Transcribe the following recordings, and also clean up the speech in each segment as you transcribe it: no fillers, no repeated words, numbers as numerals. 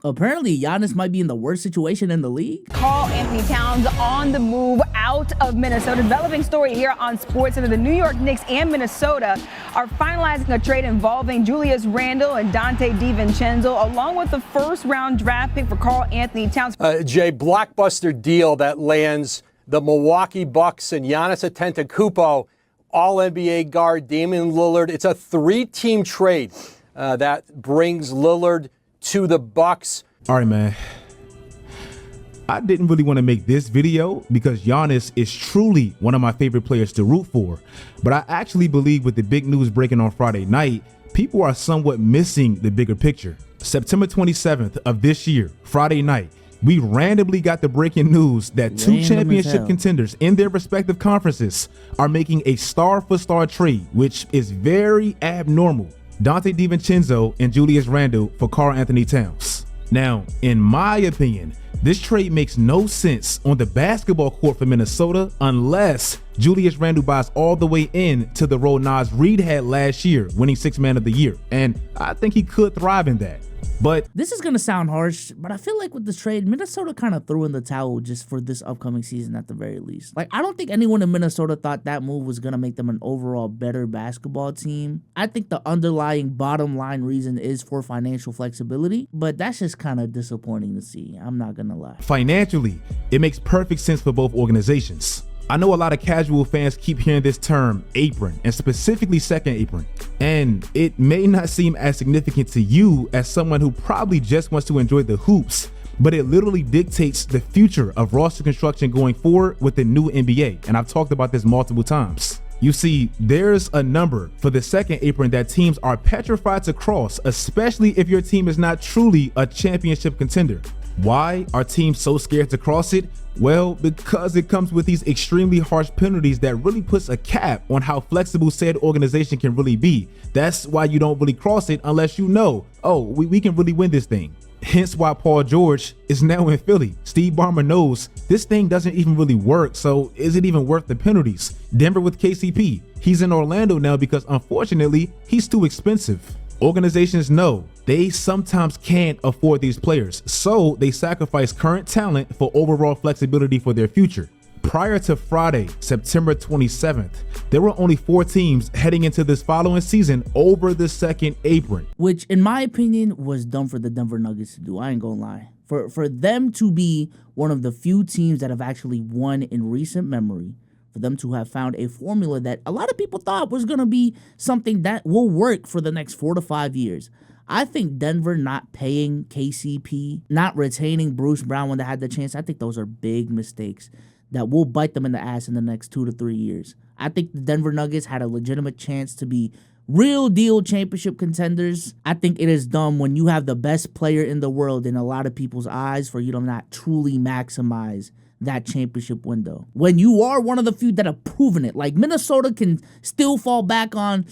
Apparently, Giannis might be in the worst situation in the league. Karl Anthony Towns on the move out of Minnesota. Developing story here on SportsCenter. The New York Knicks and Minnesota are finalizing a trade involving Julius Randle and Dante DiVincenzo, along with the first-round draft pick for Karl Anthony Towns. Jay, blockbuster deal that lands the Milwaukee Bucks and Giannis Antetokounmpo, All-NBA guard Damian Lillard. It's a 3-team trade that brings Lillard to the Bucks. All right, man. I didn't really want to make this video because Giannis is truly one of my favorite players to root for. But I actually believe with the big news breaking on Friday night, people are somewhat missing the bigger picture. September 27th of this year, Friday night, we randomly got the breaking news that two championship contenders in their respective conferences are making a star-for-star trade, which is very abnormal. Dante DiVincenzo and Julius Randle for Karl Anthony Towns. Now, in my opinion, this trade makes no sense on the basketball court for Minnesota unless Julius Randle buys all the way in to the role Naz Reid had last year, winning Sixth Man of the Year. And I think he could thrive in that. But this is going to sound harsh, but I feel like with this trade, Minnesota kind of threw in the towel just for this upcoming season at the very least. Like, I don't think anyone in Minnesota thought that move was going to make them an overall better basketball team. I think the underlying bottom line reason is for financial flexibility, but that's just kind of disappointing to see. I'm not going to lie. Financially, it makes perfect sense for both organizations. I know a lot of casual fans keep hearing this term apron, and specifically second apron, and it may not seem as significant to you as someone who probably just wants to enjoy the hoops, but it literally dictates the future of roster construction going forward with the new NBA, and I've talked about this multiple times. You see, there's a number for the second apron that teams are petrified to cross, especially if your team is not truly a championship contender. Why are teams so scared to cross it? Well, because it comes with these extremely harsh penalties that really puts a cap on how flexible said organization can really be. That's why you don't really cross it unless you know, oh, we can really win this thing. Hence why Paul George is now in Philly. Steve Ballmer knows this thing doesn't even really work, so is it even worth the penalties? Denver with KCP. He's in Orlando now because unfortunately, he's too expensive. Organizations know they sometimes can't afford these players, so they sacrifice current talent for overall flexibility for their future. Prior to Friday, September 27th, there were only 4 teams heading into this following season over the second apron. Which, in my opinion, was dumb for the Denver Nuggets to do. I ain't gonna lie. For them to be one of the few teams that have actually won in recent memory, for them to have found a formula that a lot of people thought was going to be something that will work for the next 4 to 5 years. I think Denver not paying KCP, not retaining Bruce Brown when they had the chance, I think those are big mistakes that will bite them in the ass in the next 2 to 3 years. I think the Denver Nuggets had a legitimate chance to be real deal championship contenders. I think it is dumb when you have the best player in the world in a lot of people's eyes for you to not truly maximize that championship window. When you are one of the few that have proven it, like Minnesota can still fall back on,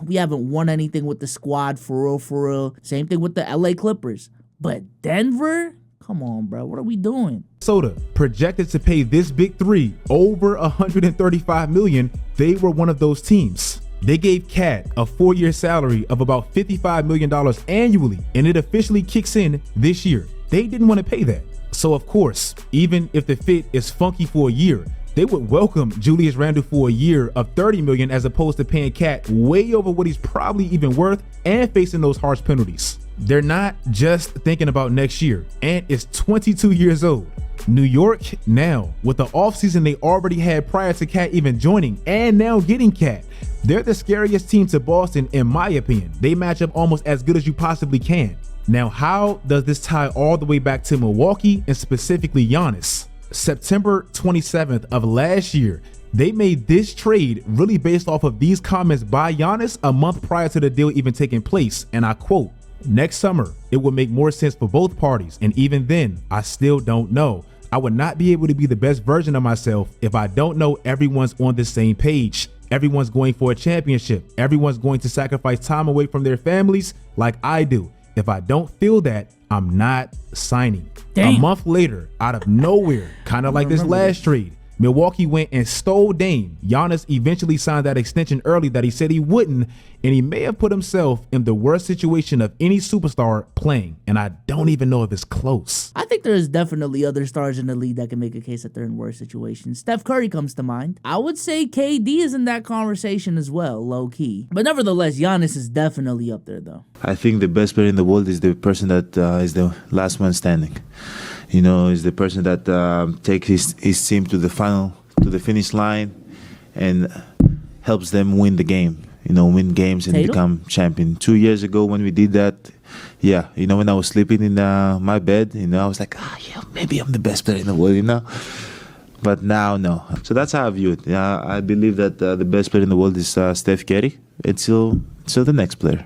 we haven't won anything with the squad for real. Same thing with the LA Clippers. But Denver, come on, bro, what are we doing? Minnesota projected to pay this big three over $135 million. They were one of those teams. They gave Cat a 4-year salary of about $55 million annually, and it officially kicks in this year. They didn't want to pay that. So of course, even if the fit is funky for a year, they would welcome Julius Randle for a year of $30 million as opposed to paying Cat way over what he's probably even worth and facing those harsh penalties. They're not just thinking about next year, and is 22 years old. New York now, with the offseason they already had prior to Cat even joining and now getting Cat, they're the scariest team to Boston in my opinion. They match up almost as good as you possibly can. Now, how does this tie all the way back to Milwaukee and specifically Giannis? September 27th of last year, they made this trade really based off of these comments by Giannis a month prior to the deal even taking place, and I quote, "Next summer, it would make more sense for both parties, and even then, I still don't know. I would not be able to be the best version of myself if I don't know everyone's on the same page. Everyone's going for a championship. Everyone's going to sacrifice time away from their families like I do. If I don't feel that, I'm not signing." Damn. A month later, out of nowhere, kind of like this last trade, Milwaukee went and stole Dame. Giannis eventually signed that extension early that he said he wouldn't, and he may have put himself in the worst situation of any superstar playing, and I don't even know if it's close. I think there's definitely other stars in the league that can make a case that they're in worse situations. Steph Curry comes to mind. I would say KD is in that conversation as well, low-key. But nevertheless, Giannis is definitely up there, though. I think the best player in the world is the person that is the last man standing. You know, is the person that takes his team to the finish line, and helps them win the game. You know, win games and Tatum? become champion. 2 years ago when we did that, yeah, you know, when I was sleeping in my bed, you know, I was like, yeah, maybe I'm the best player in the world, you know. But now, no. So that's how I view it. I believe that the best player in the world is Steph Curry. It's still the next player.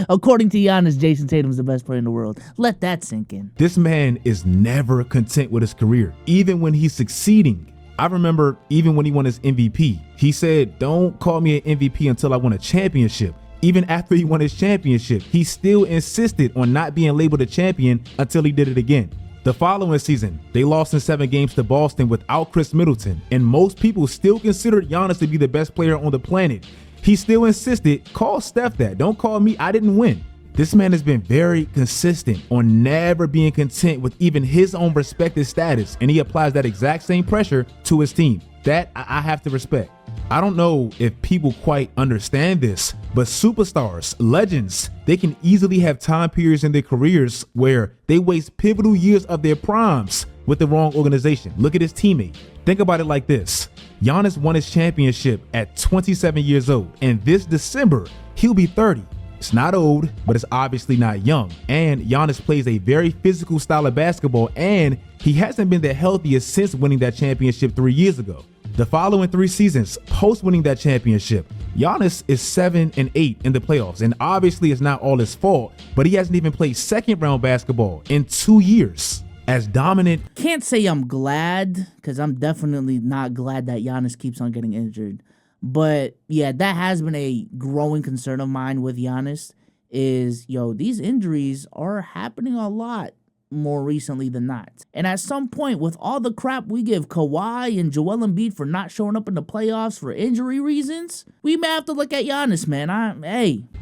According to Giannis, Jason Tatum's the best player in the world. Let that sink in. This man is never content with his career, even when he's succeeding. I remember even when he won his MVP, he said, don't call me an MVP until I win a championship. Even after he won his championship, he still insisted on not being labeled a champion until he did it again. The following season, they lost in 7 games to Boston without Chris Middleton, and most people still considered Giannis to be the best player on the planet. He still insisted, call Steph that, don't call me, I didn't win. This man has been very consistent on never being content with even his own respected status, and he applies that exact same pressure to his team. That I have to respect. I don't know if people quite understand this, but superstars, legends, they can easily have time periods in their careers where they waste pivotal years of their primes with the wrong organization. Look at his teammate. Think about it like this. Giannis won his championship at 27 years old, and this December, he'll be 30. It's not old, but it's obviously not young. And Giannis plays a very physical style of basketball, and he hasn't been the healthiest since winning that championship 3 years ago. The following 3 seasons, post winning that championship, Giannis is 7-8 in the playoffs, and obviously it's not all his fault, but he hasn't even played second round basketball in 2 years. As dominant. Can't say I'm glad, because I'm definitely not glad that Giannis keeps on getting injured. But yeah, that has been a growing concern of mine with Giannis is, these injuries are happening a lot more recently than not. And at some point, with all the crap we give Kawhi and Joel Embiid for not showing up in the playoffs for injury reasons, we may have to look at Giannis, man.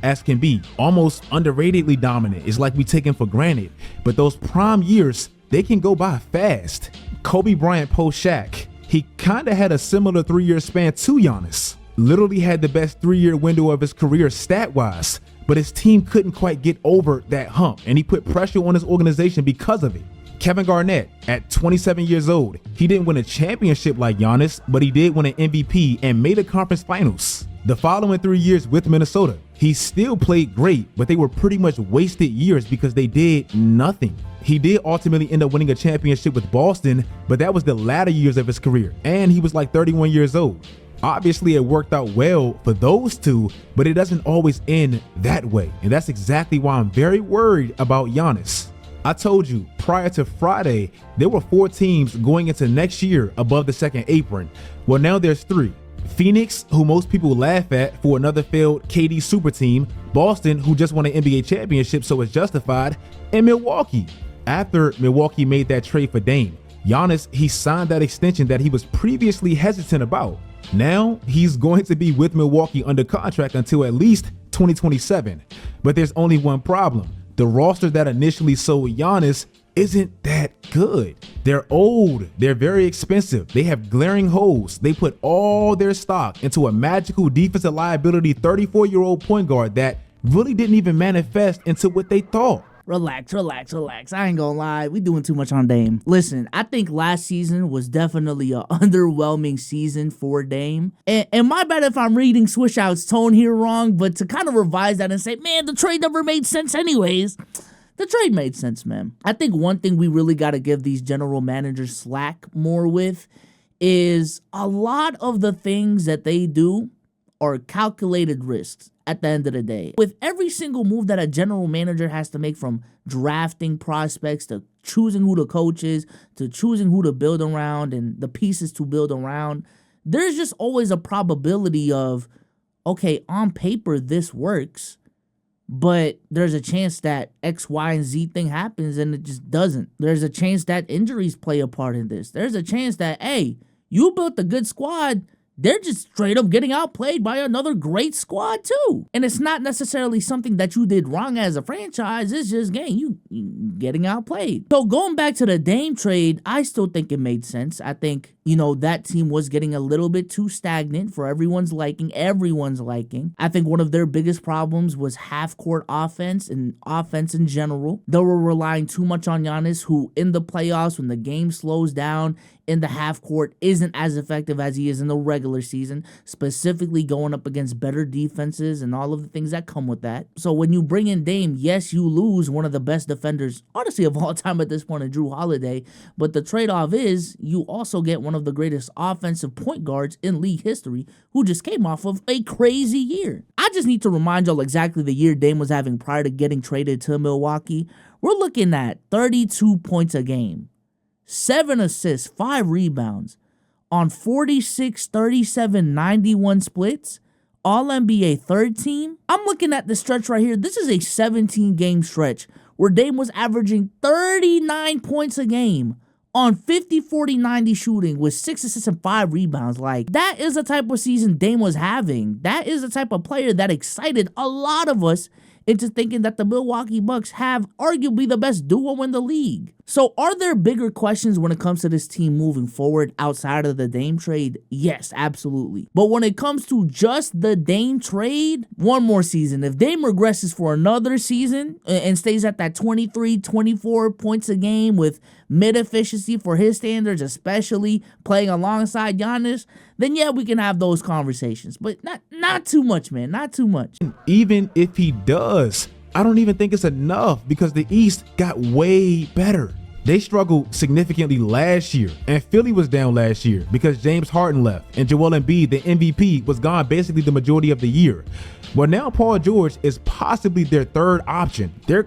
As can be, almost underratedly dominant. It's like we take him for granted. But those prime years, they can go by fast. Kobe Bryant post Shaq, he kind of had a similar 3-year span to Giannis. Literally had the best 3-year window of his career stat-wise, but his team couldn't quite get over that hump, and he put pressure on his organization because of it. Kevin Garnett, at 27 years old, he didn't win a championship like Giannis, but he did win an MVP and made a conference finals. The following 3 years with Minnesota, he still played great, but they were pretty much wasted years because they did nothing. He did ultimately end up winning a championship with Boston, but that was the latter years of his career, and he was like 31 years old. Obviously, it worked out well for those two, but it doesn't always end that way, and that's exactly why I'm very worried about Giannis. I told you, prior to Friday, there were 4 teams going into next year above the second apron. Well, now there's 3. Phoenix, who most people laugh at for another failed KD super team, Boston, who just won an NBA championship, so it's justified, and Milwaukee. After Milwaukee made that trade for Dame, Giannis, he signed that extension that he was previously hesitant about. Now, he's going to be with Milwaukee under contract until at least 2027. But there's only one problem. The roster that initially sold Giannis isn't that good. They're old. They're very expensive. They have glaring holes. They put all their stock into a magical defensive liability 34-year-old point guard that really didn't even manifest into what they thought. Relax. I ain't gonna lie. We doing too much on Dame. Listen, I think last season was definitely an underwhelming season for Dame. And my bad if I'm reading Swish Out's tone here wrong, but to kind of revise that and say, man, the trade never made sense anyways. The trade made sense, man. I think one thing we really got to give these general managers slack more with is a lot of the things that they do are calculated risks at the end of the day. With every single move that a general manager has to make, from drafting prospects to choosing who the coach is to choosing who to build around and the pieces to build around, there's just always a probability of, okay, on paper this works, but there's a chance that X, Y, and Z thing happens and it just doesn't. There's a chance that injuries play a part in this. There's a chance that, hey, You built a good squad. They're just straight up getting outplayed by another great squad too. And it's not necessarily something that you did wrong as a franchise. It's just, gang, you getting outplayed. So going back to the Dame trade, I still think it made sense. I think, that team was getting a little bit too stagnant for everyone's liking. I think one of their biggest problems was half-court offense and offense in general. They were relying too much on Giannis, who in the playoffs, when the game slows down in the half court, isn't as effective as he is in the regular season, specifically going up against better defenses and all of the things that come with that. So when you bring in Dame, yes, you lose one of the best defenders, honestly, of all time at this point in Jrue Holiday, but the trade-off is you also get one of the greatest offensive point guards in league history who just came off of a crazy year. I just need to remind y'all exactly the year Dame was having prior to getting traded to Milwaukee. We're looking at 32 points a game, 7 assists, 5 rebounds on 46, 37, 91 splits, All-NBA third team. I'm looking at the stretch right here. This is a 17-game stretch where Dame was averaging 39 points a game on 50, 40, 90 shooting with 6 assists and 5 rebounds. Like, that is the type of season Dame was having. That is the type of player that excited a lot of us into thinking that the Milwaukee Bucks have arguably the best duo in the league. So are there bigger questions when it comes to this team moving forward outside of the Dame trade? Yes, absolutely. But when it comes to just the Dame trade, one more season. If Dame regresses for another season and stays at that 23, 24 points a game with mid-efficiency for his standards, especially playing alongside Giannis, then yeah, we can have those conversations. But not too much, man. Not too much. Even if he does, I don't even think it's enough because the East got way better. They struggled significantly last year, and Philly was down last year because James Harden left, and Joel Embiid, the MVP, was gone basically the majority of the year. Well, now Paul George is possibly their third option. They're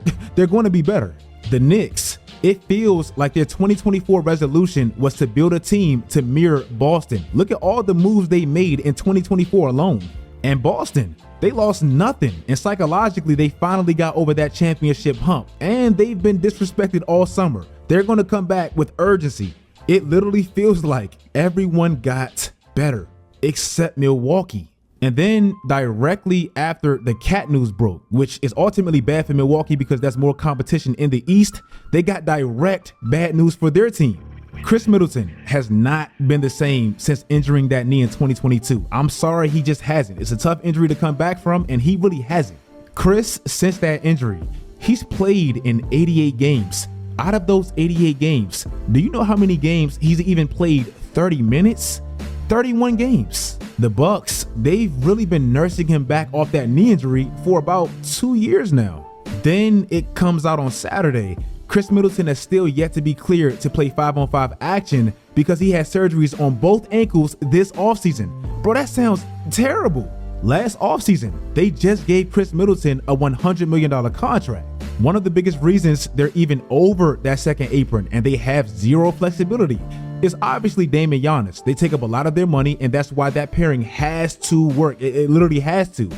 going to be better. The Knicks, it feels like their 2024 resolution was to build a team to mirror Boston. Look at all the moves they made in 2024 alone. And Boston, they lost nothing, and psychologically they finally got over that championship hump, and they've been disrespected all summer. They're going to come back with urgency. It literally feels like everyone got better except Milwaukee. And then directly after the Cat news broke, which is ultimately bad for Milwaukee because that's more competition in the East, they got direct bad news for their team. Chris Middleton has not been the same since injuring that knee in 2022. I'm sorry, he just hasn't. It's a tough injury to come back from, and he really hasn't. Chris, since that injury, he's played in 88 games. Out of those 88 games, do you know how many games he's even played 30 minutes? 31 games. The Bucks, they've really been nursing him back off that knee injury for about 2 years now. Then it comes out on Saturday. Chris Middleton has still yet to be cleared to play 5-on-5 action because he had surgeries on both ankles this offseason. Bro, that sounds terrible. Last offseason, they just gave Chris Middleton a $100 million contract. One of the biggest reasons they're even over that second apron and they have zero flexibility is obviously Dame and Giannis. They take up a lot of their money, and that's why that pairing has to work. It literally has to.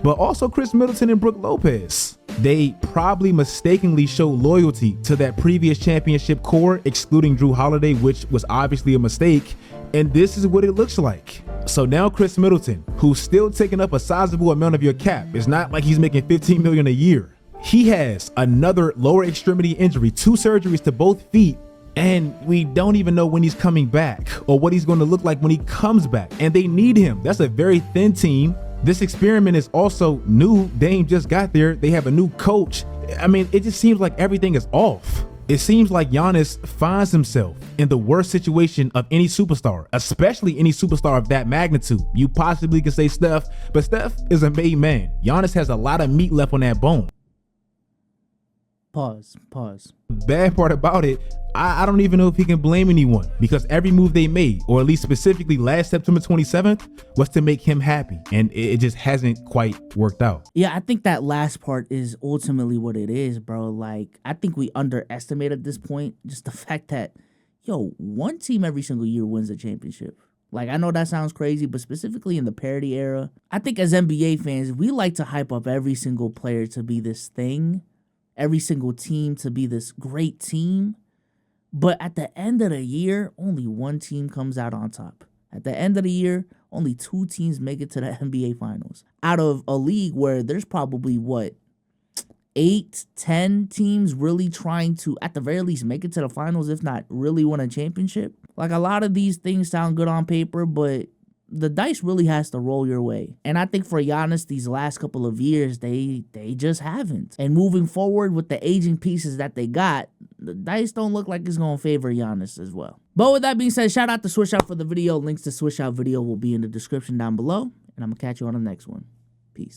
But also Chris Middleton and Brook Lopez. They probably mistakenly show loyalty to that previous championship core, excluding Jrue Holiday, which was obviously a mistake. And this is what it looks like. So now Chris Middleton, who's still taking up a sizable amount of your cap, it's not like he's making $15 million a year. He has another lower extremity injury, 2 surgeries to both feet, and we don't even know when he's coming back or what he's going to look like when he comes back. And they need him. That's a very thin team. This experiment is also new. Dame just got there. They have a new coach. I mean, it just seems like everything is off. It seems like Giannis finds himself in the worst situation of any superstar, especially any superstar of that magnitude. You possibly could say Steph, but Steph is a made man. Giannis has a lot of meat left on that bone. Pause. The bad part about it, I don't even know if he can blame anyone because every move they made, or at least specifically last September 27th, was to make him happy, and it just hasn't quite worked out. Yeah, I think that last part is ultimately what it is, bro. Like, I think we underestimate at this point just the fact that, one team every single year wins a championship. Like, I know that sounds crazy, but specifically in the parity era, I think as NBA fans, we like to hype up every single player to be this thing, every single team to be this great team. But at the end of the year, only one team comes out on top. At the end of the year, only 2 teams make it to the NBA Finals. Out of a league where there's probably, 8, 10 teams really trying to, at the very least, make it to the finals, if not really win a championship. Like, a lot of these things sound good on paper, but the dice really has to roll your way. And I think for Giannis, these last couple of years, they just haven't. And moving forward with the aging pieces that they got, the dice don't look like it's going to favor Giannis as well. But with that being said, shout out to Swish Out for the video. Links to Swish Out video will be in the description down below. And I'm going to catch you on the next one. Peace.